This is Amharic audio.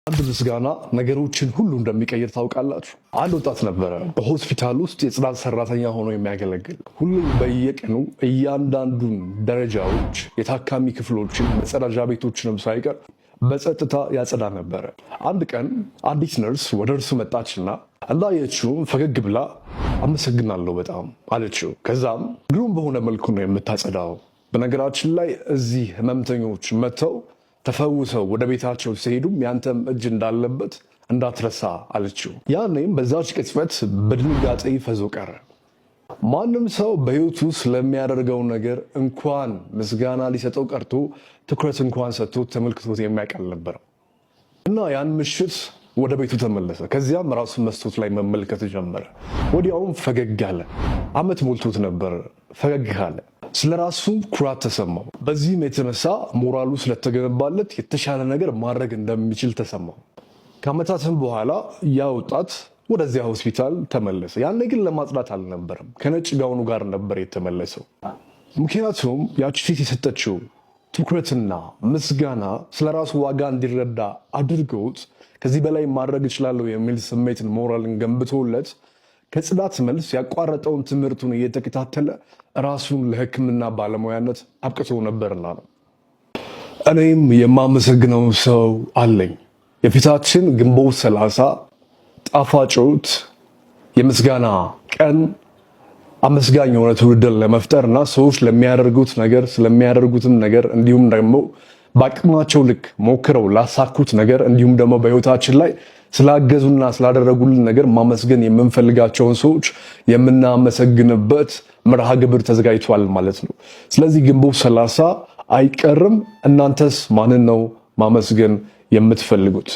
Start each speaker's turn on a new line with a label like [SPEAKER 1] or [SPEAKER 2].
[SPEAKER 1] አንድ ምስጋና ነገሮችን ሁሉ እንደሚቀይር ታውቃላችሁ። አንድ ወጣት ነበረ በሆስፒታል ውስጥ የጽዳት ሰራተኛ ሆኖ የሚያገለግል። ሁሉም በየቀኑ እያንዳንዱን ደረጃዎች፣ የታካሚ ክፍሎችን፣ መጸዳጃ ቤቶችንም ሳይቀር በጸጥታ ያጸዳ ነበረ። አንድ ቀን አዲስ ነርስ ወደ እርሱ መጣችና እንዳየችውም ፈገግ ብላ አመሰግናለሁ በጣም አለችው። ከዛም ግሩም በሆነ መልኩ ነው የምታጸዳው። በነገራችን ላይ እዚህ ህመምተኞች መጥተው ተፈውሰው ወደ ቤታቸው ሲሄዱም ያንተም እጅ እንዳለበት እንዳትረሳ አለችው። ያኔም በዛች ቅጽበት በድንጋጤ ፈዞ ቀረ። ማንም ሰው በህይወቱ ስለሚያደርገው ነገር እንኳን ምስጋና ሊሰጠው ቀርቶ ትኩረት እንኳን ሰጥቶት ተመልክቶት የሚያውቅ አልነበረም እና ያን ምሽት ወደ ቤቱ ተመለሰ። ከዚያም ራሱን መስታወት ላይ መመልከት ጀመረ። ወዲያውም ፈገግ አለ። ዓመት ሞልቶት ነበር። ፈገግ አለ። ስለ ራሱ ኩራት ተሰማው። በዚህም የተነሳ ሞራሉ ስለተገነባለት የተሻለ ነገር ማድረግ እንደሚችል ተሰማው። ከዓመታትም በኋላ ያ ወጣት ወደዚያ ሆስፒታል ተመለሰ። ያኔ ግን ለማጽዳት አልነበረም፣ ከነጭ ጋውኑ ጋር ነበር የተመለሰው። ምክንያቱም ያቺ ሴት የሰጠችው ትኩረትና ምስጋና ስለ ራሱ ዋጋ እንዲረዳ አድርገውት ከዚህ በላይ ማድረግ እችላለሁ የሚል ስሜትን ሞራልን ገንብቶለት ከጽዳት መልስ ያቋረጠውን ትምህርቱን እየተከታተለ ራሱን ለሕክምና ባለሙያነት አብቅቶ ነበርና ነው። እኔም የማመሰግነው ሰው አለኝ። የፊታችን ግንቦት 30 ጣፋጮት የምስጋና ቀን አመስጋኝ የሆነ ትውልድን ለመፍጠር እና ሰዎች ለሚያደርጉት ነገር ስለሚያደርጉትም ነገር እንዲሁም ደግሞ በአቅማቸው ልክ ሞክረው ላሳኩት ነገር እንዲሁም ደግሞ በህይወታችን ላይ ስላገዙና ስላደረጉልን ነገር ማመስገን የምንፈልጋቸውን ሰዎች የምናመሰግንበት መርሃ ግብር ተዘጋጅቷል ማለት ነው። ስለዚህ ግንቦት 30 አይቀርም። እናንተስ ማንን ነው ማመስገን የምትፈልጉት?